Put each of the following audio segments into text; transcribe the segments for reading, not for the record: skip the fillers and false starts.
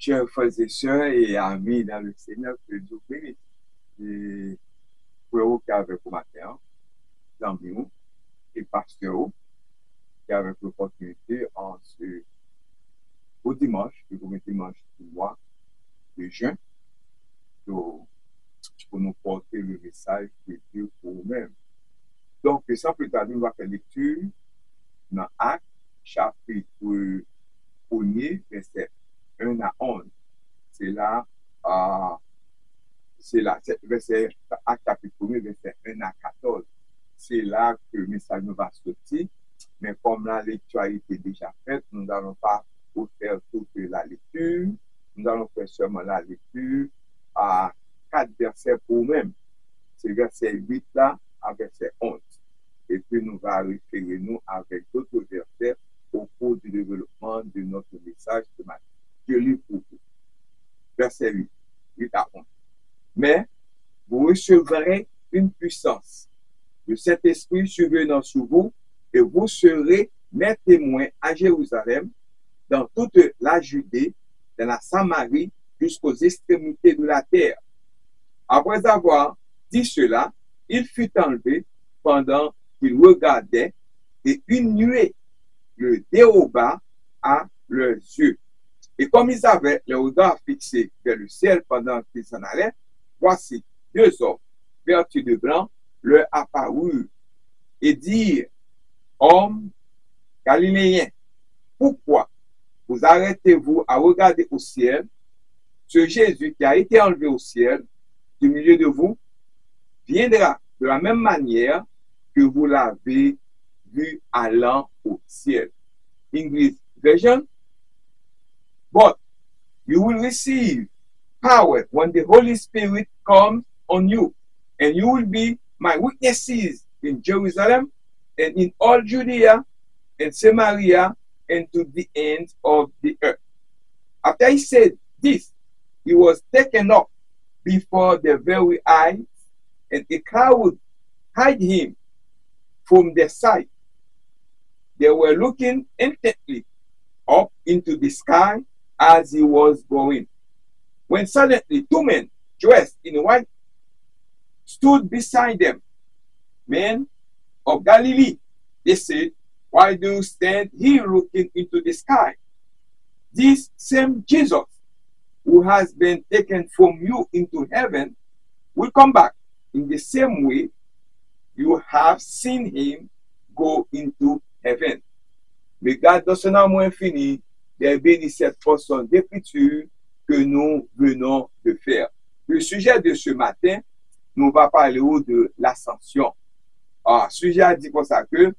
Chers frères et sœurs et amis dans le Seigneur, que Dieu bénisse. Et pour vous qui avez pour matin, amis et pasteurs qui avaient l'opportunité en ce au dimanche, le premier dimanche du mois de juin, pour nous porter le message de Dieu pour nous-mêmes. Donc, sans plus tarder, on va faire lecture dans Actes, chapitre 1er, verset 1 à 11. C'est là, verset, Actes chapitre 1er, verset 1 à 14. C'est là que le message nous va sortir. Mais comme la lecture a été déjà faite, nous n'allons pas vous faire toute la lecture. Nous allons faire seulement la lecture à 4 versets pour nous-mêmes. C'est verset 8 là à verset 11. Et puis nous allons référer nous avec d'autres versets au cours du développement de notre message de matin. Je lis pour vous. Verset 8 à 11. Mais vous recevrez une puissance de cet esprit survenant sur vous, et vous serez mes témoins à Jérusalem, dans toute la Judée, dans la Samarie, jusqu'aux extrémités de la terre. Après avoir dit cela, il fut enlevé pendant qu'il regardait, et une nuée le déroba à leurs yeux. Et comme ils avaient le regard fixé vers le ciel pendant qu'ils s'en allaient, voici 2 hommes vêtus de blanc leur apparurent et dirent: Hommes galiléens, pourquoi vous arrêtez-vous à regarder au ciel? Ce Jésus qui a été enlevé au ciel du milieu de vous viendra de la même manière que vous l'avez vu allant au ciel. English version. But you will receive power when the Holy Spirit comes on you, and you will be my witnesses in Jerusalem and in all Judea and Samaria and to the ends of the earth. After he said this, he was taken up before their very eyes, and a cloud hid him from their sight. They were looking intently up into the sky as he was going, when suddenly 2 men dressed in white stood beside them. Men of Galilee, they said, why do you stand here looking into the sky? This same Jesus who has been taken from you into heaven will come back in the same way you have seen him go into heaven. Mais garde dans son amour infini, des bénis cette portion d'écriture que nous venons de faire. Le sujet de ce matin, nous va parler de l'ascension. Sujet a dit comme ça que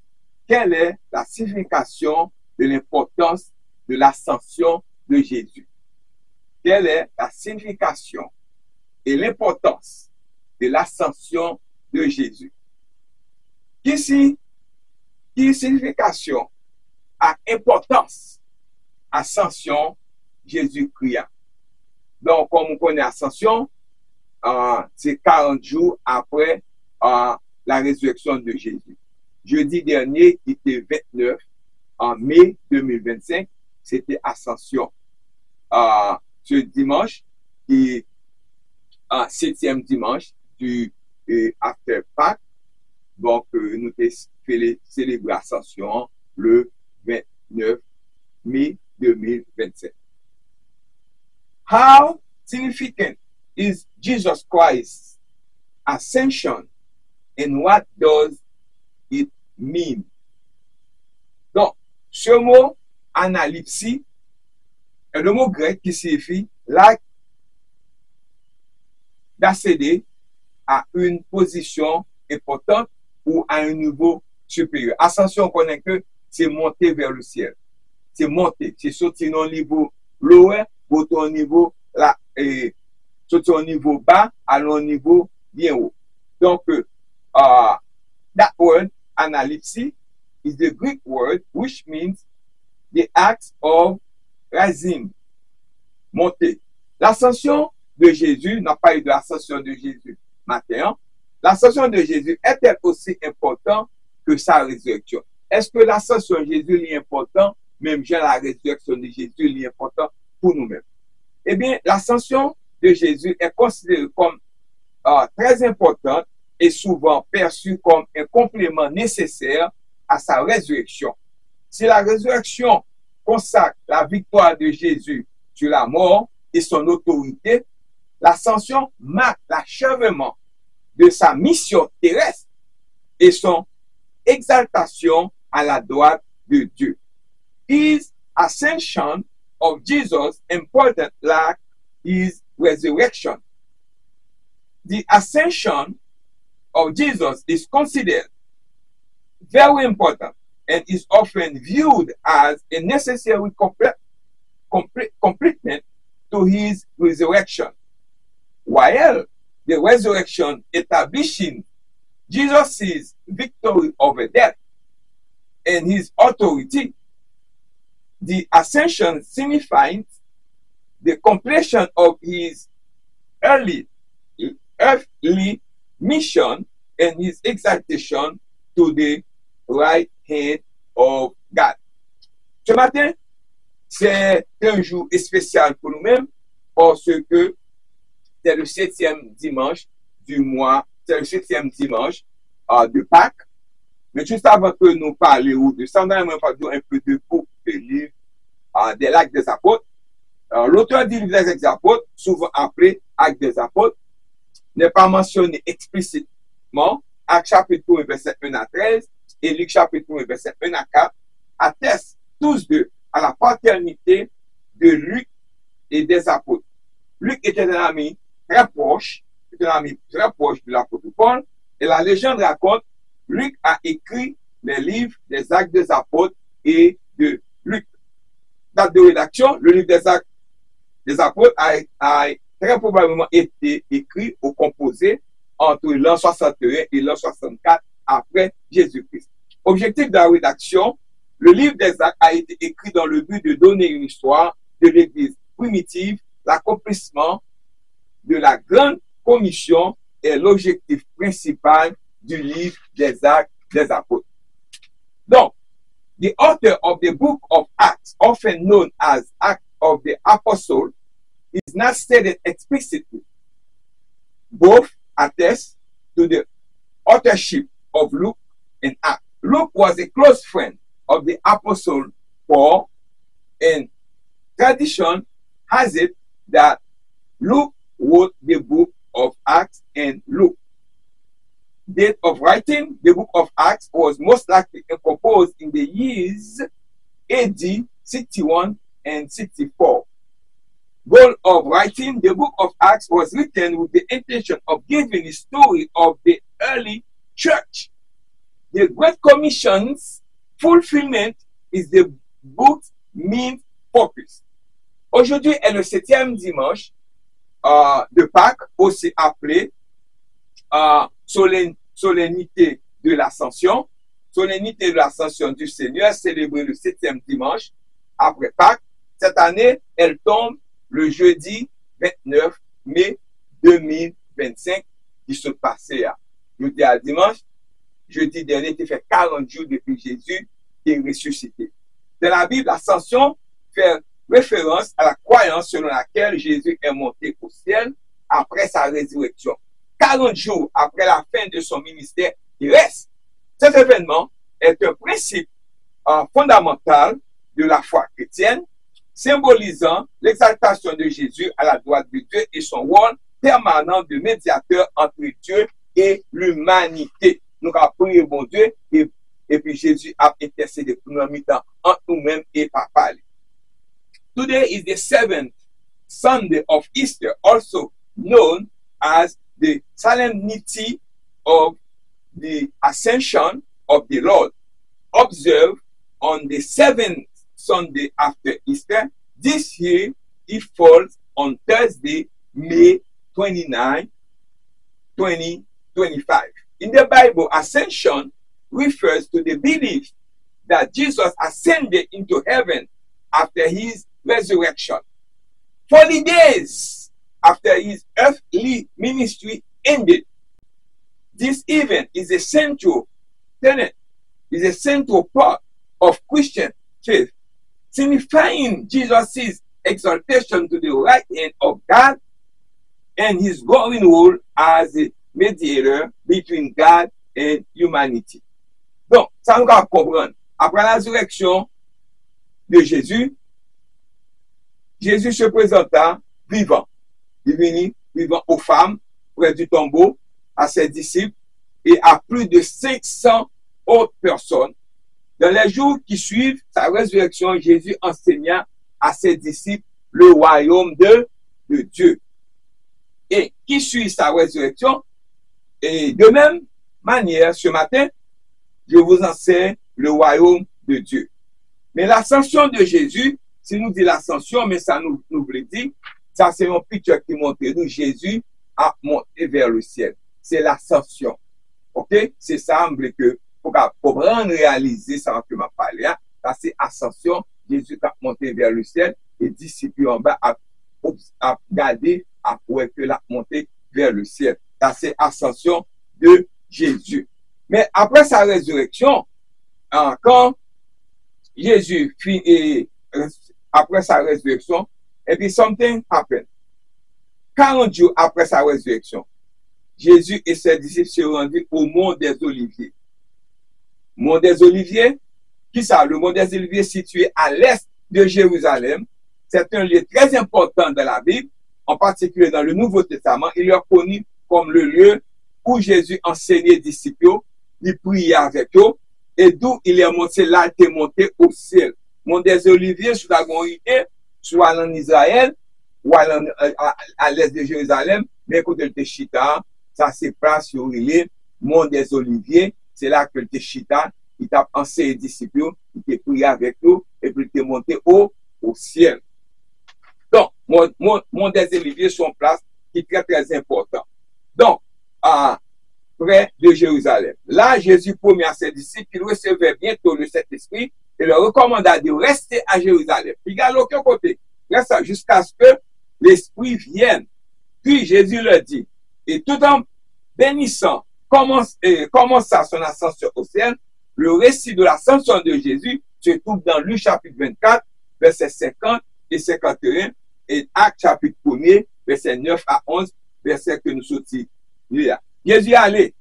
quelle est la signification de l'importance de l'ascension de Jésus? Quelle est la signification et l'importance de l'ascension de Jésus? Qui signification à importance ascension Jésus-Christ? Donc, comme on connaît ascension, c'est 40 jours après la résurrection de Jésus. Jeudi dernier, qui était 29, en mai 2025, c'était ascension. Ce dimanche, qui est 7e dimanche du After Pâques, donc nous avons célébré ascension le 29 mai 2025. How significant is Jesus Christ's ascension and what does it mean? Donc, ce mot analypsie est le mot grec qui signifie l'acte d'accéder à une position importante ou à un niveau supérieur. Ascension, on connaît que c'est monter vers le ciel. C'est monter, c'est sortir d'un niveau lower pour un niveau là, et sortir un niveau bas à un niveau bien haut. Donc, that word, analypsie, is the Greek word which means the act of rising, monter. L'ascension de Jésus, n'a pas eu de l'ascension de Jésus matin. L'ascension de Jésus est-elle aussi importante que sa résurrection? Est-ce que l'ascension de Jésus est important, même genre la résurrection de Jésus est important pour nous-mêmes? eh bien, l'ascension de Jésus est considérée comme très importante et souvent perçue comme un complément nécessaire à sa résurrection. Si la résurrection consacre la victoire de Jésus sur la mort et son autorité, l'ascension marque l'achèvement de sa mission terrestre et son exaltation à la droite de Dieu. His ascension of Jesus important like his resurrection. The ascension of Jesus is considered very important and is often viewed as a necessary complement to his resurrection. While the resurrection establishing Jesus' victory over death and his authority, the ascension signifies the completion of his earthly mission and his exaltation to the right hand of God. Ce matin, c'est un jour spécial pour nous-mêmes parce que c'est le 7e dimanche du mois, c'est le 7e dimanche de Pâques. Mais juste avant que nous parlions de ça, on a un peu de book de livre des Actes des Apôtres. L'auteur du livre des Apôtres, souvent appelé Actes des Apôtres, n'est pas mentionné explicitement. Actes chapitre 1, verset 1 à 13 et Luc chapitre 1, verset 1 à 4 attestent tous deux à la paternité de Luc et des apôtres. Luc était un ami très proche, de l'apôtre Paul, et la légende raconte Luc a écrit les livres des Actes des Apôtres et de Luc. Date de rédaction, le livre des Actes des Apôtres a très probablement été écrit ou composé entre l'an 61 et l'an 64 après Jésus-Christ. Objectif de la rédaction, le livre des Actes a été écrit dans le but de donner une histoire de l'Église primitive, l'accomplissement de la grande commission est l'objectif principal du livre des Actes des Apôtres. Donc, the author of the book of Acts, often known as Acts of the Apostle, is not stated explicitly. Both attest to the authorship of Luke and Acts. Luke was a close friend of the Apostle Paul, and tradition has it that Luke wrote the book of Acts and Luke. Date of writing, the book of Acts was most likely composed in the years AD 61 and 64. Goal of writing, the book of Acts was written with the intention of giving the story of the early church. The Great Commission's fulfillment is the book's main focus. Aujourd'hui est le 7e dimanche de Pâques, aussi appelé solennité de l'Ascension. Solennité de l'Ascension du Seigneur, célébrée le 7e dimanche après Pâques. Cette année, elle tombe le jeudi 29 mai 2025 qui se passait jeudi à dimanche. Jeudi dernier, il fait 40 jours depuis Jésus est ressuscité. Dans la Bible, l'Ascension fait référence à la croyance selon laquelle Jésus est monté au ciel après sa résurrection. 40 jours après la fin de son ministère terrestre. Cet événement est un principe fondamental de la foi chrétienne, symbolisant l'exaltation de Jésus à la droite de Dieu et son rôle permanent de médiateur entre Dieu et l'humanité. Nous avons prié bon Dieu et puis Jésus a intercédé pour nous entre nous-mêmes et Papa. Today is the 7th Sunday of Easter, also known as the solemnity of the Ascension of the Lord. Observed on the 7th Sunday after Easter. This year, it falls on Thursday, May 29, 2025. In the Bible, ascension refers to the belief that Jesus ascended into heaven after his resurrection. 40 days after his earthly ministry ended. This event is a central tenet, is a central part of Christian faith, signifying Jesus' exaltation to the right hand of God and his growing role as a mediator between God and humanity. Donc, ça nous va comprendre. Après la résurrection de Jésus, Jésus se présenta vivant. Il est venu vivant aux femmes près du tombeau, à ses disciples et à plus de 500 autres personnes. Dans les jours qui suivent sa résurrection, Jésus enseigna à ses disciples le royaume de Dieu. Et qui suit sa résurrection, et de même manière, ce matin, je vous enseigne le royaume de Dieu. Mais l'ascension de Jésus, si nous dit l'ascension, mais ça nous veut dire, ça c'est un picture qui montre nous, Jésus a monté vers le ciel. C'est l'ascension. OK? C'est ça, que pour comprendre, réaliser ça que m'a parlé, ça c'est ascension, Jésus a monté vers le ciel, et disciples en bas à regarder, à voir que la montée vers le ciel. Ça c'est ascension de Jésus. Mais après sa résurrection, quand Jésus finit, après sa résurrection, et puis something happened. 40 jours après sa résurrection, Jésus et ses disciples se rendent au mont des Oliviers. Mont des Oliviers, qui ça? Le mont des Oliviers situé à l'est de Jérusalem. C'est un lieu très important dans la Bible, en particulier dans le Nouveau Testament. Il est connu comme le lieu où Jésus enseignait les disciples, il priait avec eux, et d'où il est monté, là, il est monté au ciel. Mont des Oliviers, sous la Gonité, soit en Israël, ou à l'est de Jérusalem, mais côté de Chita, ça c'est place sur le Mont des Oliviers, c'est là que le Chita, il t'a enseigné les disciples, il t'a prié avec eux, et puis il est monté au ciel. Donc, Mont des Oliviers sont place qui est très très important. Donc, près de Jérusalem. Là, Jésus promet à ses disciples qu'il recevait bientôt le Saint-Esprit et leur recommanda de rester à Jérusalem. Il a l'autre côté. Reste jusqu'à ce que l'Esprit vienne. Puis Jésus leur dit, et tout en bénissant, commença son ascension au ciel, le récit de l'ascension de Jésus se trouve dans Luc chapitre 24, versets 50 et 51, et Actes chapitre 1er, versets 9 à 11, versets que nous sortis. Jésus est allé,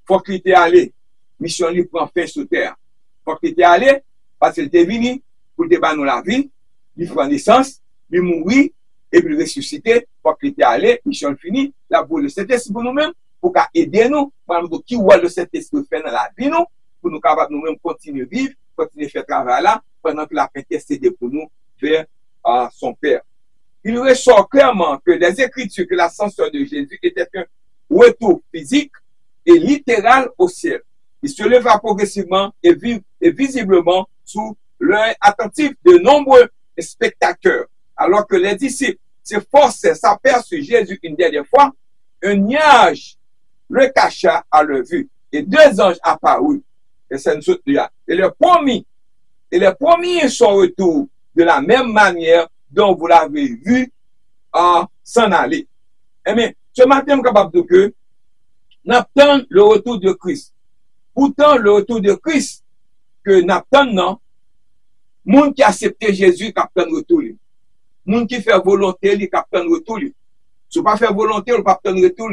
faut qu'il était allé, mission lui prend fin sur terre. Faut qu'il était allé, parce qu'il était venu pour débattre la vie, il prend naissance, il mourit, et puis ressusciter, faut qu'il était allé, mission finie, là pour le Saint-Esprit pour nous-mêmes, pour aider nous, pour nous qui voit le Saint-Esprit faire dans la vie, nous, pour nous capables nous-mêmes continuer à vivre, continuer à faire travail là, pendant que la intercédé pour nous vers son Père. Il ressort clairement que les Écritures, que l'ascension de Jésus était un retour physique et littéral au ciel. Il se leva progressivement et visiblement sous l'œil attentif de nombreux spectateurs. Alors que les disciples s'efforçaient s'aperçut Jésus une dernière fois, un nuage le cacha à leur vue et deux anges apparurent. Et le premier son retour de la même manière dont vous l'avez vu s'en aller. Eh bien, ce matin, je suis capable de que nous attendons le retour de Christ. Pourtant, le retour de Christ que nous attendons, les gens qui acceptent Jésus, qui attendent le retour. Les gens qui font volonté, qui attendent le retour. Si vous ne faites pas volonté, vous ne pouvez pas attendre le retour.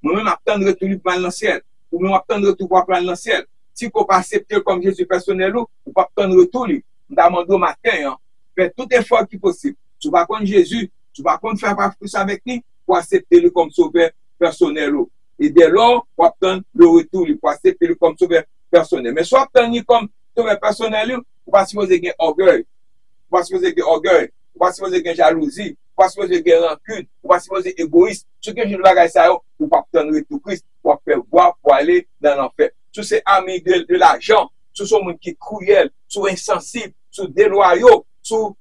Moi-même, j'attends le retour pour aller dans le ciel. Ou même, j'attends le retour pour aller dans le ciel. Si vous ne pouvez pas accepter comme Jésus personnel, vous ne pouvez pas attendre le retour. Nous demandons au matin, faites tout effort qui est possible. Tu vas contre Jésus, tu vas contre faire pas plus avec lui pour accepter lui comme sauveur personnel. Et dès lors, pour attendre le retour, pour accepter lui comme sauveur personnel. Mais soit attendre comme sauveur personnel, ou pas supposer qu'il y ait orgueil, ou pas supposer qu'il y ait orgueil, ou pas supposer qu'il y ait jalousie, ou pas supposer qu'il y ait rancune, ou pas supposer égoïste. Ce que je ne vais pas ou pas attendre le retour Christ, pour faire voir, pour aller dans l'enfer. Tous ces amis de l'argent, tous ces gens qui sont cruels, sont insensibles, sont déloyaux, sont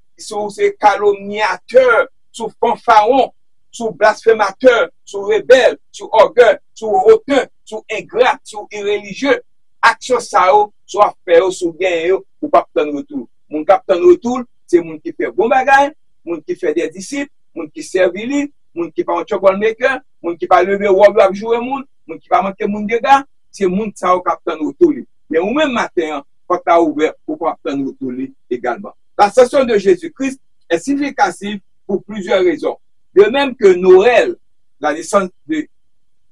ces calomniateurs, sont fanfarons, sont blasphémateurs, sont rebelles, sont orgueilleux, sont hautains, sont ingrats, sont irréligieux. Action ça, soit faire, soit gagner, ou pas attendre retour. Mon capitaine retour, c'est mon qui fait bon bagage, mon qui fait des disciples, mon qui servent lui, mon qui pas un troublemaker, mon qui pas lever ou à jouer mon qui pas manquer mon dégâts, c'est mon ça au capitaine retour. Mais au même matin, quand tu as ouvert pour capitaine retour également. L'ascension de Jésus-Christ est significative pour plusieurs raisons. De même que Noël, la naissance de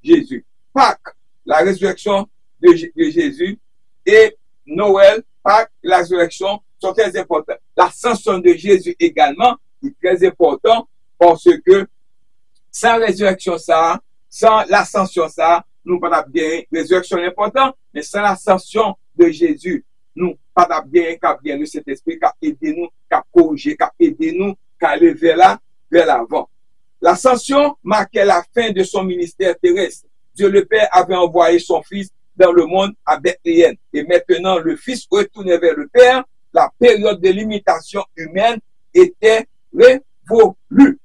Jésus, Pâques, la résurrection de Jésus, et Noël, Pâques, la résurrection sont très importants. L'ascension de Jésus également est très important parce que sans résurrection ça, sans l'ascension ça, nous pas bien. Résurrection est important, mais sans l'ascension de Jésus, nous pas bien le Saint-Esprit qui aide nous, qui corrige, qui aide nous, qui aller vers l'avant. L'ascension marquait la fin de son ministère terrestre. Dieu le Père avait envoyé son Fils dans le monde à Bethléem. Et maintenant, le Fils retournait vers le Père. La période de limitation humaine était révolue.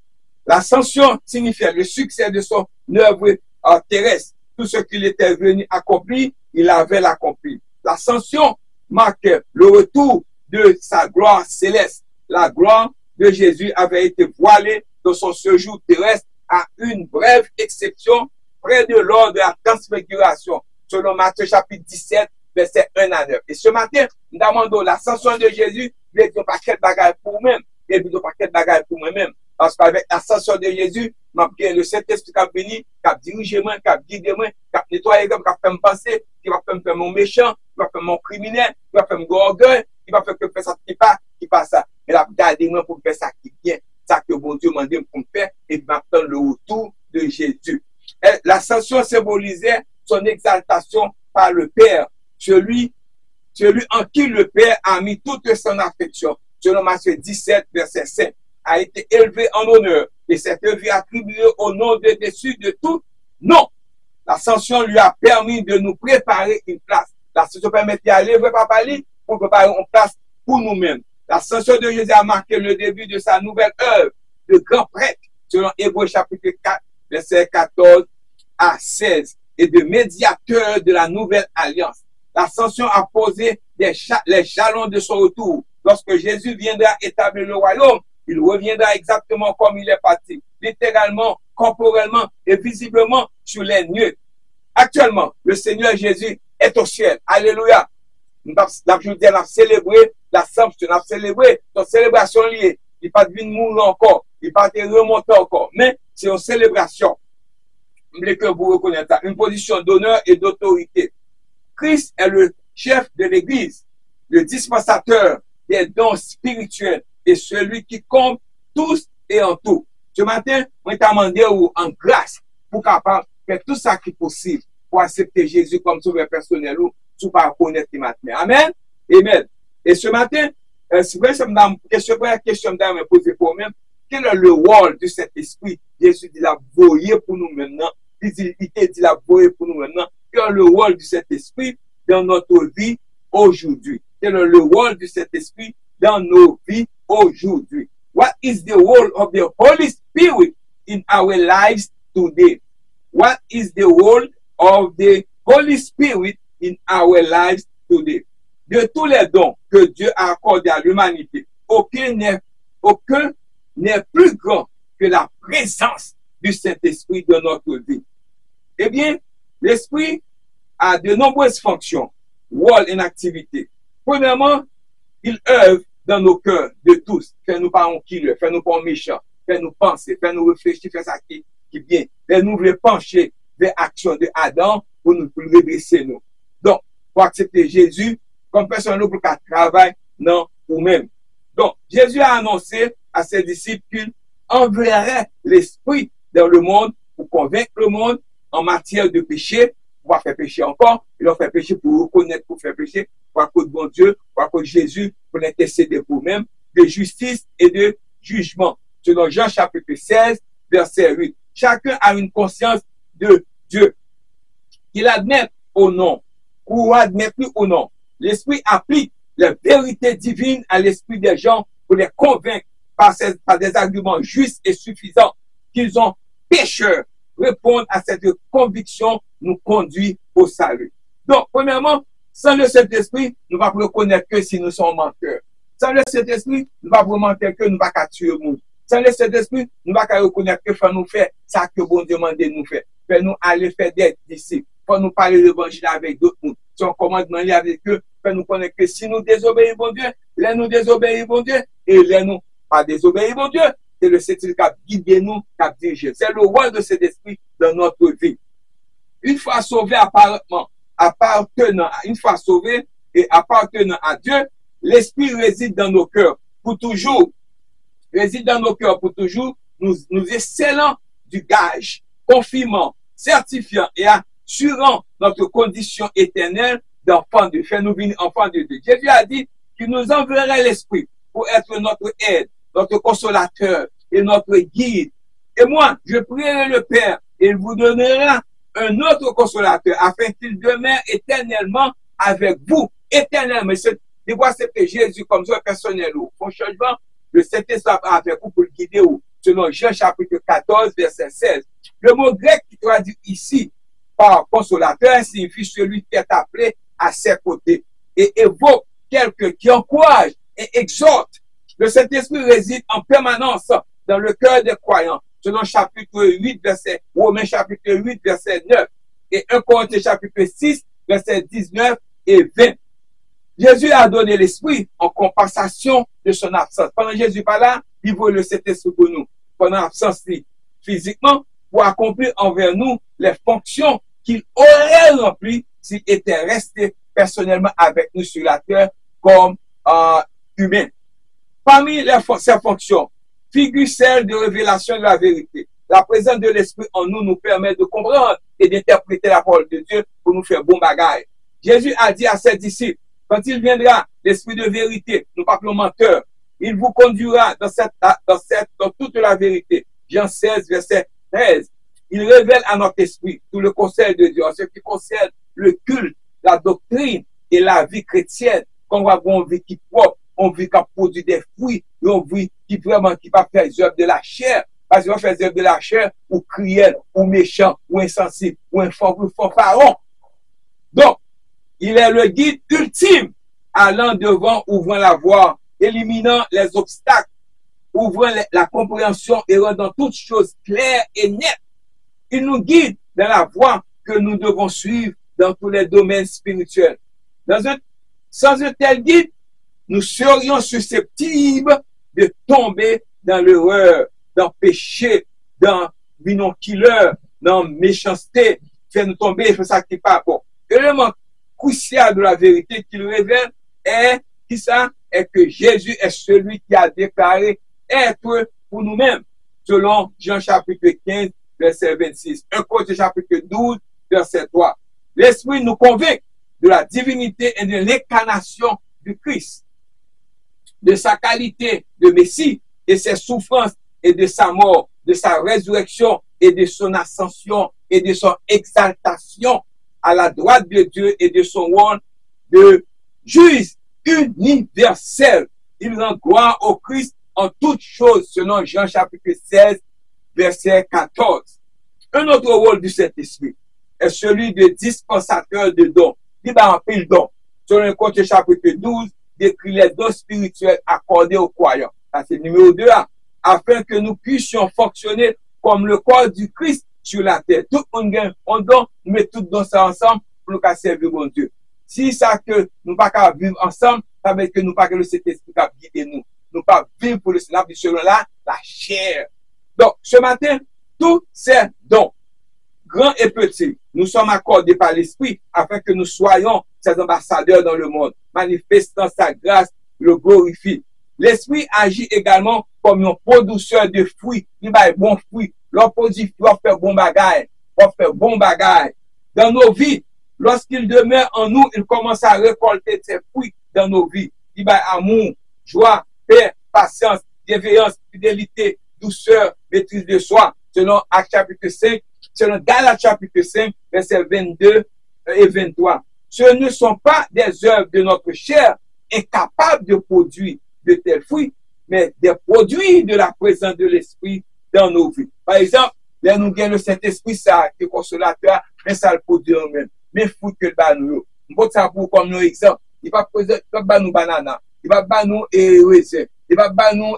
L'ascension signifiait le succès de son œuvre terrestre. Tout ce qu'il était venu accomplir, il avait l'accompli. L'ascension marquait le retour de sa gloire céleste. La gloire de Jésus avait été voilée de son séjour terrestre à une brève exception près de l'ordre de la transfiguration, selon Matthieu chapitre 17, verset 1 à 9. Et ce matin, nous demandons l'ascension de Jésus, mais nous pas quel bagage pour nous-mêmes, et nous pas quel bagage pour moi-même. Parce qu'avec l'ascension de Jésus, bien le Saint-Esprit qui a béni, qui a dirigé moi, qui a guidé moi, qui a nettoyé, qui a fait me penser, qui va faire me faire mon méchant, qui va faire mon criminel, qui va faire mon orgueil, qui va faire que faire ça qui passe ça. Mais la garder moi pour faire ça qui vient, ça que bon Dieu m'a dit pour me faire, et maintenant le retour de Jésus. L'ascension symbolisait son exaltation par le Père, celui en qui le Père a mis toute son affection. Selon Matthieu 17, verset 5, a été élevé en honneur et s'est attribué au nom de dessus de tout. Non, l'ascension lui a permis de nous préparer une place. L'ascension permettait à l'élever Papa Li pour préparer une place pour nous-mêmes. L'ascension de Jésus a marqué le début de sa nouvelle œuvre de grand prêtre, selon Hébreux chapitre 4, verset 14 à 16, et de médiateur de la nouvelle alliance. L'ascension a posé les jalons de son retour. Lorsque Jésus viendra établir le royaume, il reviendra exactement comme il est parti, littéralement, corporellement et visiblement sur les nuées. Actuellement, le Seigneur Jésus est au ciel. Alléluia. Nous avons célébré l'Assomption, nous avons célébré notre célébration liée. Il n'est pas devenu mourir encore, il n'est pas remonter encore, mais c'est une célébration. Je voulais que vous reconnaissiez une position d'honneur et d'autorité. Christ est le chef de l'Église, le dispensateur des dons spirituels et celui qui compte tous et en tout. Ce matin, on t'a demandé en grâce pour capable faire tout ça qui est possible pour accepter Jésus comme sauveur personnel ou pour pas connaître maintenant. Amen. Amen. Et ce matin, c'est vrai que la question que me poser pour moi-même, quel est le rôle du Saint-Esprit? Jésus dit la voyer pour nous maintenant. Il dit la voyer pour nous maintenant. Quel est le rôle du Saint-Esprit dans notre vie aujourd'hui? Quel est le rôle du Saint-Esprit dans nos vies aujourd'hui? What is the role of the Holy Spirit in our lives today? What is the role of the Holy Spirit in our lives today? De tous les dons que Dieu a accordés à l'humanité, aucun n'est plus grand que la présence du Saint-Esprit dans notre vie. Eh bien, l'Esprit a de nombreuses fonctions, rôles et activités. Premièrement, il œuvre dans nos cœurs de tous. Fais-nous pas un killer, fais-nous pas un méchant, fais-nous penser, fais-nous réfléchir, fais ça qui bien. Fais-nous voulons pencher vers l'action de Adam pour nous redresser nous. Donc, pour accepter Jésus comme personne pour qu'elle travaille dans nous-mêmes. Donc, Jésus a annoncé à ses disciples qu'il enverrait l'Esprit dans le monde pour convaincre le monde en matière de péché, pour faire pécher encore, il leur fait pécher pour reconnaître pour faire pécher, pour accord de bon Dieu, pour accord de Jésus, pour l'intercéder pour eux-mêmes, de justice et de jugement. Selon Jean chapitre 16, verset 8. Chacun a une conscience de Dieu, qu'il admet ou non, ou admet plus ou non. L'Esprit applique les vérités divines à l'esprit des gens pour les convaincre par des arguments justes et suffisants qu'ils ont pécheurs. Répondre à cette conviction nous conduit au salut. Donc, premièrement, sans le Saint-Esprit, nous ne pouvons pas reconnaître que si nous sommes menteurs. Sans le Saint-Esprit, nous ne pouvons pas reconnaître que nous ne pouvons pas tuer le monde. Sans le Saint-Esprit, nous ne pouvons pas reconnaître que faut nous faire ça que bon Dieu demande de nous faire. Faut nous aller faire des disciples. Faut nous parler de l'évangile avec d'autres mondes. Si on commandement avec eux, faut nous connaître que si nous désobéissons bon Dieu, les nous désobéissons bon Dieu, et les nous pas désobéir, mon Dieu. C'est le Saint-Esprit qui a guidé nous, qui a dirigé. C'est le rôle de cet esprit dans notre vie. Une fois sauvé une fois sauvé et appartenant à Dieu, l'esprit réside dans nos cœurs pour toujours. Réside dans nos cœurs pour toujours, nous excellons du gage, confirmant, certifiant et assurant notre condition éternelle d'enfant de Dieu. Fait nous venir enfants de Dieu. Jésus a dit qu'il nous enverrait l'esprit pour être notre aide, notre consolateur et notre guide. Et moi, je prierai le Père et il vous donnera un autre consolateur afin qu'il demeure éternellement avec vous. Éternellement. De voir accepter Jésus comme ça personnel ou pour changement, le Saint-Esprit avec vous pour le guider ou selon Jean chapitre 14, verset 16. Le mot grec qui traduit ici par consolateur signifie celui qui est appelé à ses côtés et évoque quelqu'un qui encourage et exhorte. Le Saint-Esprit réside en permanence dans le cœur des croyants, selon chapitre 8, verset, Romains chapitre 8, verset 9, et 1 Corinthiens chapitre 6, verset 19 et 20. Jésus a donné l'Esprit en compensation de son absence. Pendant que Jésus pas là, il voit le Saint-Esprit pour nous. Pendant l'absence physiquement, pour accomplir envers nous les fonctions qu'il aurait remplies s'il était resté personnellement avec nous sur la terre comme humain. Parmi ces fonctions, figure celle de révélation de la vérité. La présence de l'Esprit en nous permet de comprendre et d'interpréter la parole de Dieu pour nous faire bon bagage. Jésus a dit à ses disciples, quand il viendra, l'Esprit de vérité, nous parlons menteur, il vous conduira dans toute la vérité. Jean 16, verset 13. Il révèle à notre esprit tout le conseil de Dieu en ce qui concerne le culte, la doctrine et la vie chrétienne. Qu'on va avoir une vie qui est propre, une vie qui produit des fruits, une vie qui vraiment qui va faire les œuvres de la chair. Parce qu'on fait les œuvres de la chair ou cruel, ou méchant, ou insensible, ou fanfaron. Donc, il est le guide ultime, allant devant, ouvrant la voie, éliminant les obstacles, ouvrant la compréhension et rendant toutes choses claires et nettes. Il nous guide dans la voie que nous devons suivre dans tous les domaines spirituels. Sans un tel guide, nous serions susceptibles de tomber dans l'erreur, dans le péché, dans l'inonculeur, dans la méchanceté, faire nous tomber et faire ça qui n'est pas bon. L'élément crucial de la vérité qu'il révèle est que Jésus est celui qui a déclaré être pour nous-mêmes, selon Jean chapitre 15, verset 26. 1 Corinthiens chapitre 12, verset 3. L'Esprit nous convainc de la divinité et de l'incarnation du Christ, de sa qualité de Messie et ses souffrances et de sa mort, de sa résurrection et de son ascension et de son exaltation à la droite de Dieu et de son rôle de juge universel. Il rend gloire au Christ en toutes choses, selon Jean chapitre 16, verset 14. Un autre rôle du Saint-Esprit est celui de dispensateur de dons. Il va en pile don. Selon Corinthiens chapitre 12, décrit les dons spirituels accordés aux croyants. Ça, c'est le numéro 2 A. Afin que nous puissions fonctionner comme le corps du Christ sur la terre. Tout le monde gagne un don, nous mettons tout dans ça ensemble pour nous servir bon Dieu. Si ça que nous pas qu'à vivre ensemble, ça veut dire que nous pas que le Saint-Esprit qui guide nous. Nous pas vivre pour le Seigneur, selon la chair. Donc, ce matin, tous ces dons, grands et petits, nous sommes accordés par l'Esprit afin que nous soyons ses ambassadeurs dans le monde, manifestant sa grâce, le glorifie. L'Esprit agit également comme un producteur de fruits. Il va être bon fruit. L'opposition doit faire bon bagage. Dans nos vies, lorsqu'il demeure en nous, il commence à récolter ses fruits dans nos vies. Il va amour, joie, paix, patience, bienveillance, fidélité, douceur, maîtrise de soi. Selon Actes chapitre 5, selon Galates chapitre 5, versets 22 et 23. Ce ne sont pas des œuvres de notre chair incapables de produire de tels fruits, mais des produits de la présence de l'Esprit dans nos vies. Par exemple, là nous gagnons le Saint-Esprit, ça qui est consolateur, mais ça le produit en même. Mais fruits que le banou. On peut ça pour comme un exemple. Il va pas nous banana, il va pas nous raisin, il va pas nous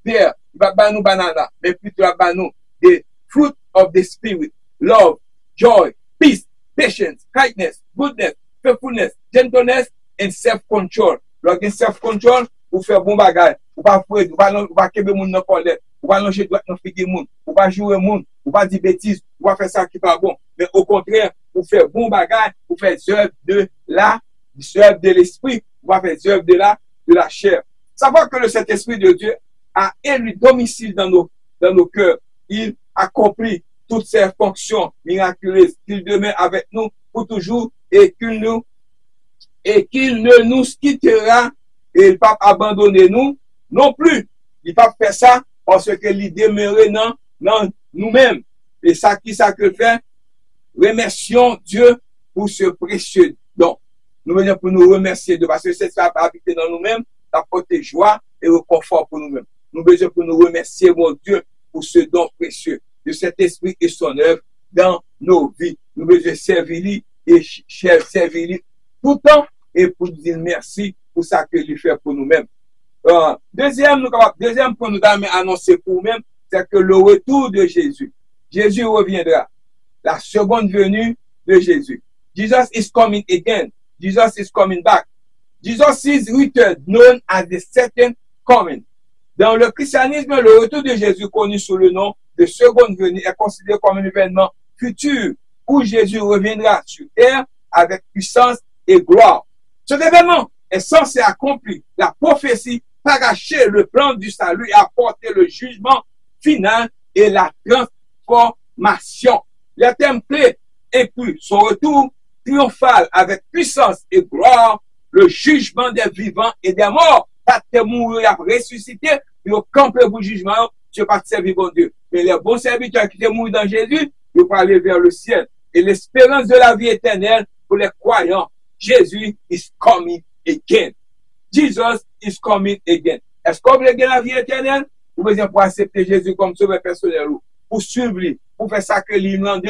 pierre, il va pas nous banana, mais plutôt la banou the fruit of the Spirit, love, joy, peace, patience, kindness, goodness, faithfulness, gentleness, and self-control. Lorsqu'il self-control, pour faire bon bagage, ou pas fouet, ou pas kebe moun nan colère, ou pas longe droite nan figue moun, ou pas jouer moun, ou pas dire bêtise, ou pas faire ça qui pas bon, mais au contraire, pour faire bon bagage, pour faire œuvre de l'esprit, ou pas faire œuvre de la chair. Savoir que le Saint-Esprit de Dieu a élu domicile dans nos cœurs. Il accomplit toutes ses fonctions miraculeuses, qu'il demeure avec nous pour toujours et qu'il ne nous quittera et il ne va pas abandonner nous non plus. Il ne va pas faire ça parce qu'il demeurait dans nous-mêmes. Et ça qui fait, remercions Dieu pour ce précieux don. Nous venons pour nous remercier Dieu parce que c'est ça va habiter dans nous-mêmes, ça porte joie et le confort pour nous-mêmes. Nous besoin pour nous remercier mon Dieu pour ce don précieux de cet esprit et son œuvre dans nos vies. Nous besoin servir et servir tout le temps et pour dire merci pour ça que lui fait pour nous-mêmes. Deuxième point nous avons annoncé pour nous-mêmes, c'est que le retour de Jésus. Jésus reviendra. La seconde venue de Jésus. Jesus is coming again. Jesus is coming back. Jesus is return, known as the second coming. Dans le christianisme, le retour de Jésus, connu sous le nom de seconde venue, est considéré comme un événement futur où Jésus reviendra sur terre avec puissance et gloire. Cet événement est censé accomplir la prophétie, paracher le plan du salut et apporter le jugement final et la transformation. Les thèmes clés incluent son retour triomphal avec puissance et gloire, le jugement des vivants et des morts. Pas de mourir, ressuscité, puis au camp pour jugement, tu vas pas te servir bon Dieu. Mais les bons serviteurs qui te mourent dans Jésus, ils vont aller vers le ciel. Et l'espérance de la vie éternelle pour les croyants, Jésus is coming again. Jesus is coming again. Est-ce qu'on veut la vie éternelle? Vous besoin pour accepter Jésus comme sauveur personnel, pour suivre lui, pour faire ça que lui demande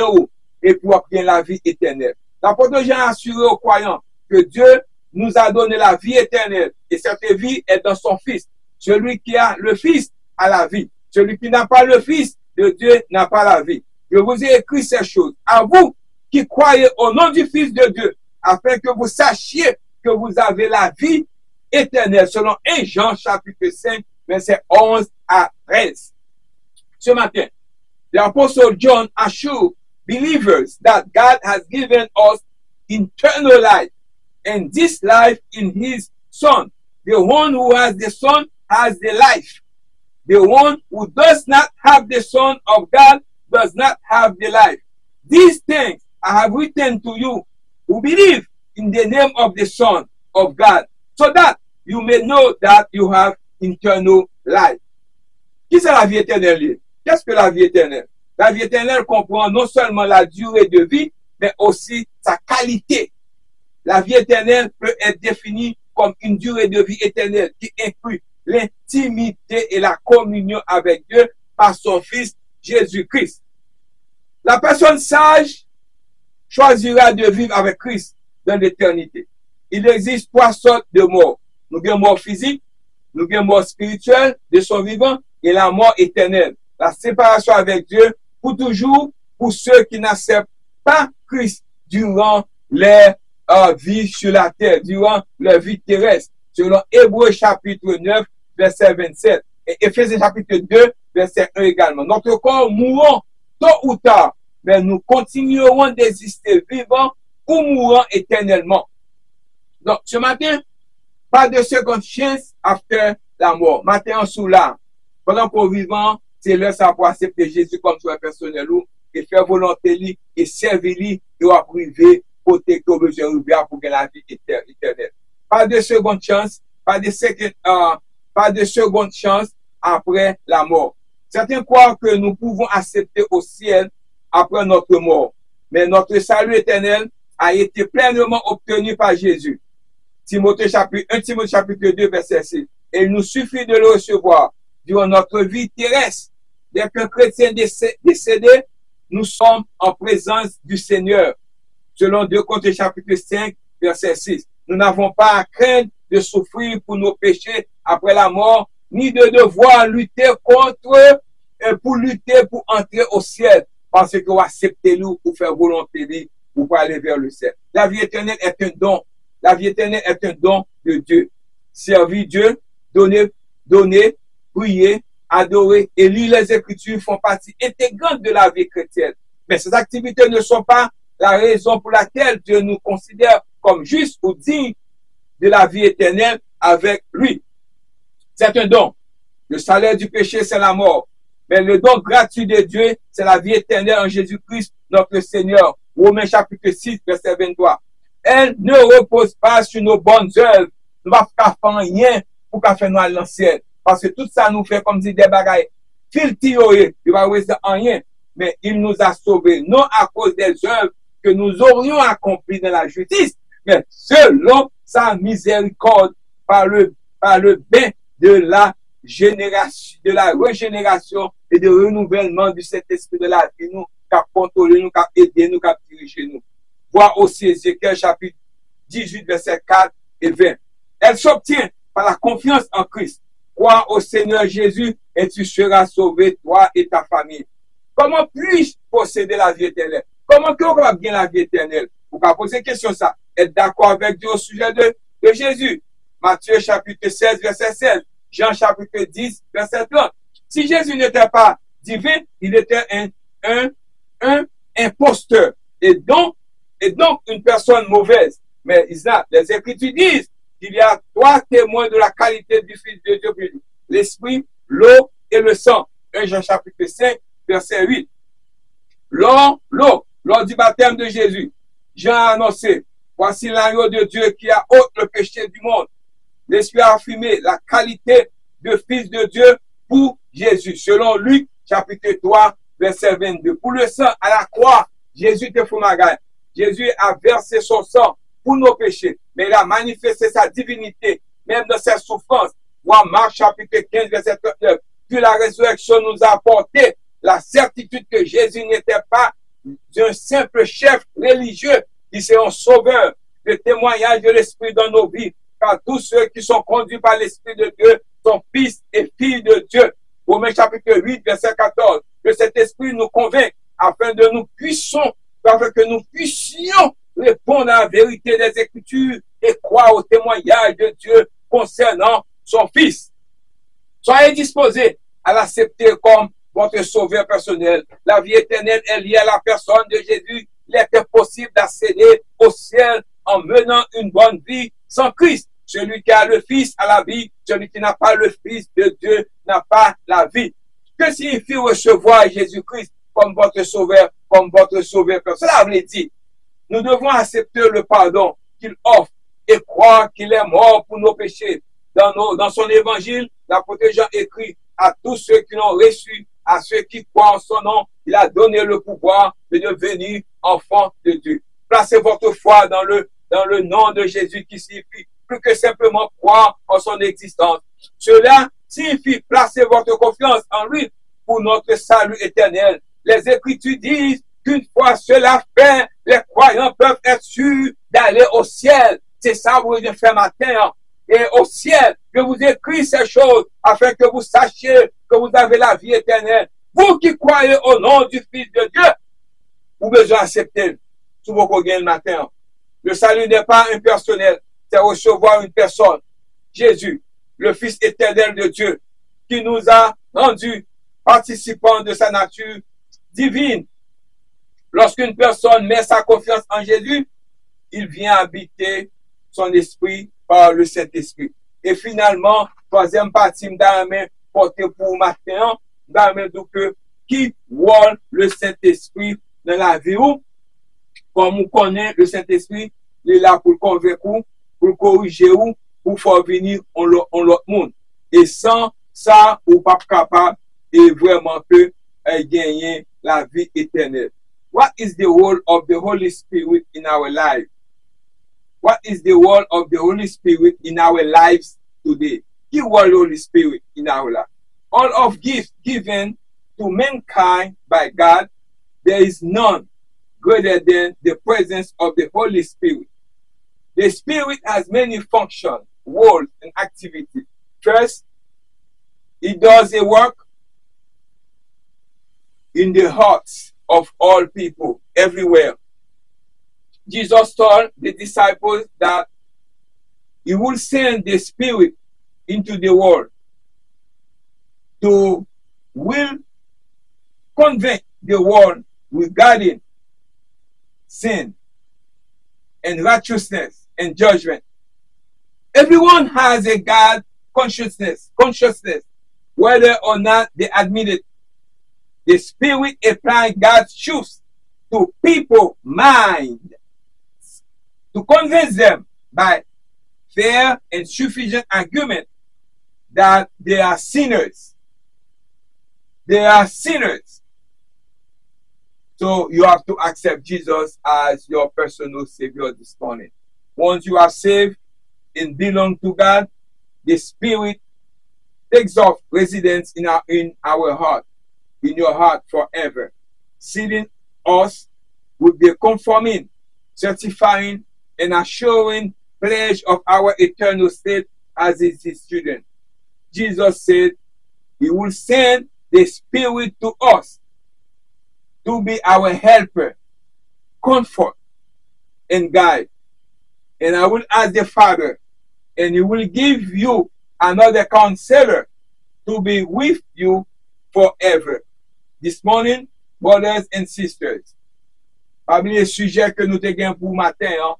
et pour obtenir la vie éternelle. L'apôtre Jean a assuré aux croyants que Dieu nous a donné la vie éternelle et cette vie est dans son Fils. Celui qui a le Fils a la vie. Celui qui n'a pas le Fils de Dieu n'a pas la vie. Je vous ai écrit ces choses à vous qui croyez au nom du Fils de Dieu, afin que vous sachiez que vous avez la vie éternelle, selon 1 Jean chapitre 5, verset 11 à 13. Ce matin, l'Apostle John assures believers that God has given us eternal life, and this life in his Son. The one who has the Son has the life. The one who does not have the Son of God does not have the life. These things I have written to you who believe in the name of the Son of God, so that you may know that you have eternal life. Qui c'est la vie éternelle? Qu'est-ce que la vie éternelle? La vie éternelle comprend non seulement la durée de vie, mais aussi sa qualité. La vie éternelle peut être définie comme une durée de vie éternelle qui inclut l'intimité et la communion avec Dieu par son Fils Jésus-Christ. La personne sage choisira de vivre avec Christ dans l'éternité. Il existe 3 sortes de morts. Nous avons mort physique, nous avons mort spirituelle de son vivant et la mort éternelle. La séparation avec Dieu pour toujours pour ceux qui n'acceptent pas Christ durant leur vie sur la terre, durant leur vie terrestre, selon Hébreux chapitre 9, verset 27, et Éphésiens chapitre 2, verset 1 également. Notre corps mourra tôt ou tard, mais nous continuerons d'exister vivants ou mourant éternellement. Donc, ce matin, pas de second chance après la mort. Matin, sous l'âme. Pendant qu'on vivant, c'est l'heure ça pour accepter Jésus comme sauveur personnel et faire volonté lui et servir lui et priver côté que besoin ouvert pour gagner la vie éternelle. Pas de seconde chance, pas de seconde chance après la mort. Certains croient que nous pouvons accepter au ciel après notre mort, mais notre salut éternel a été pleinement obtenu par Jésus. 1 Timothée chapitre 2, verset 6. Et il nous suffit de le recevoir durant notre vie terrestre. Dès qu'un chrétien décédé, nous sommes en présence du Seigneur. Selon 2 Corinthiens chapitre 5, verset 6. Nous n'avons pas à craindre de souffrir pour nos péchés après la mort, ni de devoir lutter pour entrer au ciel, parce que vous acceptez nous pour faire volonté ou pour aller vers le ciel. La vie éternelle est un don. La vie éternelle est un don de Dieu. Servir Dieu, donner donner, prier, adorer et lire les Écritures font partie intégrante de la vie chrétienne. Mais ces activités ne sont pas la raison pour laquelle Dieu nous considère comme justes ou dignes de la vie éternelle avec lui. C'est un don. Le salaire du péché, c'est la mort. Mais le don gratuit de Dieu, c'est la vie éternelle en Jésus-Christ, notre Seigneur. Romains chapitre 6, verset 23. Elle ne repose pas sur nos bonnes œuvres. Nous ne pouvons pas faire rien pour qu'à faire nous à l'ancienne. Parce que tout ça nous fait comme si des bagailles filtrées, il va rester en rien. Mais il nous a sauvés, non à cause des œuvres que nous aurions accomplies dans la justice, mais selon sa miséricorde par le bien de la génération, de la régénération et de renouvellement du Saint-Esprit de la vie, nous, qui a contrôlé nous, qui a aidé nous, qui a dirigé nous. Voir aussi Ézéchiel chapitre 18, verset 4 et 20. Elle s'obtient par la confiance en Christ. Crois au Seigneur Jésus et tu seras sauvé, toi et ta famille. Comment puis-je posséder la vie éternelle? Comment qu'on va bien la vie éternelle? Vous pouvez poser question ça. Être d'accord avec Dieu au sujet de Jésus. Matthieu chapitre 16, verset 16. Jean chapitre 10, verset 30. Si Jésus n'était pas divin, il était un imposteur. Et donc une personne mauvaise. Mais les Écritures disent qu'il y a 3 témoins de la qualité du Fils de Dieu, l'Esprit, l'eau et le sang. 1 Jean chapitre 5, verset 8. Lors du baptême de Jésus, Jean a annoncé, voici l'agneau de Dieu qui a ôté le péché du monde. L'Esprit a affirmé la qualité de Fils de Dieu pour Jésus. Selon Luc, chapitre 3, verset 22. Pour le sang à la croix, Jésus te fumagaille. Jésus a versé son sang pour nos péchés, mais il a manifesté sa divinité, même dans ses souffrances. Voir Marc, chapitre 15, verset 39. Puis la résurrection nous a apporté la certitude que Jésus n'était pas un simple chef religieux, qui c'est un sauveur, le témoignage de l'Esprit dans nos vies, car tous ceux qui sont conduits par l'Esprit de Dieu sont fils et filles de Dieu. Romains chapitre 8, verset 14, que cet Esprit nous convainc afin que nous puissions répondre à la vérité des Écritures et croire au témoignage de Dieu concernant son Fils. Soyez disposés à l'accepter comme votre sauveur personnel. La vie éternelle est liée à la personne de Jésus. Il est impossible d'accéder au ciel en menant une bonne vie sans Christ. Celui qui a le Fils a la vie. Celui qui n'a pas le Fils de Dieu n'a pas la vie. Que signifie recevoir Jésus-Christ comme votre sauveur personnel? Cela veut dire, nous devons accepter le pardon qu'il offre et croire qu'il est mort pour nos péchés. Dans son évangile, l'apôtre Jean écrit à tous ceux qui l'ont reçu, à ceux qui croient en son nom, il a donné le pouvoir de devenir enfants de Dieu. Placez votre foi dans le nom de Jésus qui signifie plus que simplement croire en son existence. Cela signifie placer votre confiance en lui pour notre salut éternel. Les Écritures disent qu'une fois cela fait, les croyants peuvent être sûrs d'aller au ciel. C'est ça que je fais matin. Et au ciel, je vous écris ces choses afin que vous sachiez que vous avez la vie éternelle. Vous qui croyez au nom du Fils de Dieu, vous besoin accepter tout vos cognés le matin. Le salut n'est pas impersonnel, c'est recevoir une personne, Jésus, le Fils éternel de Dieu, qui nous a rendus participants de sa nature divine. Lorsqu'une personne met sa confiance en Jésus, il vient habiter son esprit par le Saint-Esprit. Et finalement, troisième partie, m'dame porté pour matin, m'dame donc qui voit le Saint-Esprit dans la vie ou, comme on connaît le Saint-Esprit, il est là pour convaincre, pour corriger ou, pour faire venir en l'autre monde. Et sans ça, ou pas capable et vraiment que gagner la vie éternelle. What is the role of the Holy Spirit in our life? What is the role of the Holy Spirit in our lives today? Key role Holy Spirit in our life. All of gifts given to mankind by God, there is none greater than the presence of the Holy Spirit. The Spirit has many functions, roles, and activities. First, it does a work in the hearts of all people, everywhere. Jesus told the disciples that he will send the Spirit into the world. to will convict the world regarding sin and righteousness and judgment. Everyone has a God consciousness, whether or not they admit it. The Spirit applying God's truth to people's mind to convince them by fair and sufficient argument that they are sinners. They are sinners. So you have to accept Jesus as your personal Savior this morning. Once you are saved and belong to God, the Spirit takes off residence in our heart, in your heart forever, sealing us with the conforming, certifying, and assuring pledge of our eternal state as His student. Jesus said He will send the Spirit to us to be our helper, comfort, and guide. And I will ask the Father, and He will give you another counselor to be with you forever. This morning, brothers and sisters, parmi les sujets que nous avons pour matin,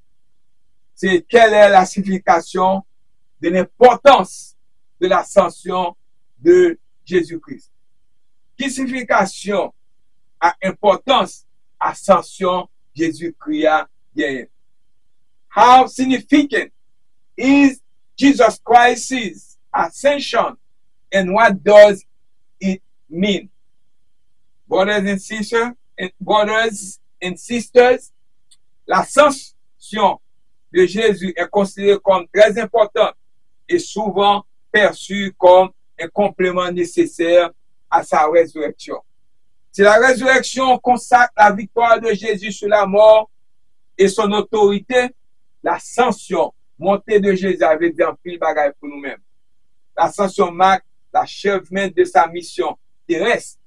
c'est quelle est la signification de l'importance de l'ascension de Jésus-Christ. Quelle signification à importance ascension Jésus-Christ a gagné? How significant is Jesus Christ's ascension, and what does it mean? Brothers and sisters, l'ascension de Jésus est considérée comme très importante et souvent perçue comme un complément nécessaire à sa résurrection. Si la résurrection consacre la victoire de Jésus sur la mort et son autorité, l'ascension, montée de Jésus avait dit en pile bagaille pour nous-mêmes. L'ascension marque l'achèvement de sa mission terrestre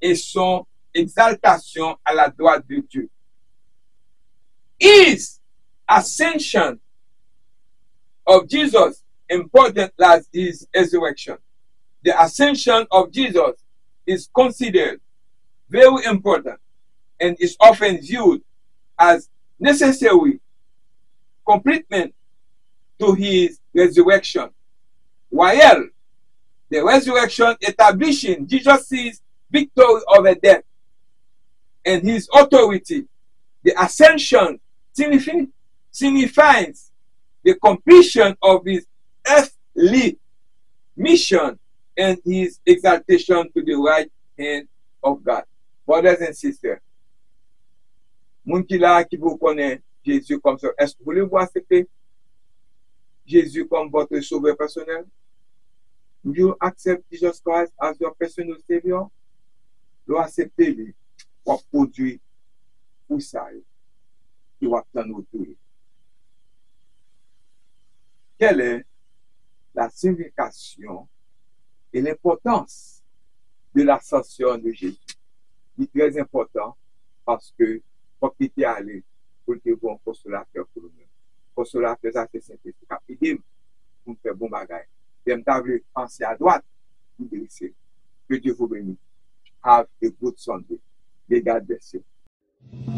et son exaltation à la droite de Dieu. Is ascension of Jesus important as his resurrection? The ascension of Jesus is considered very important and is often viewed as necessary complement to his resurrection. While the resurrection establishing Jesus' victory over death and his authority, the ascension signifies the completion of his earthly mission and his exaltation to the right hand of God. Brothers and sisters, moun ki la qui vous connaît Jésus comme ça, est-ce que vous voulez accepter Jésus comme votre sauveur personnel? Do you accept Jesus Christ as your personal Savior? Vous acceptez lui pour produire pour ça qui va t'en autour. Quelle est la signification et l'importance de l'ascension de Jésus? C'est très important parce que faut qu'il y allé pour te bon consolateur pour nous. Consolateur, ça c'est simple, c'est capable pour faire bon bagage. J'aime t'avoir penser à droite, vous dirigez. Que Dieu vous bénisse. Have a good Sunday. God bless you.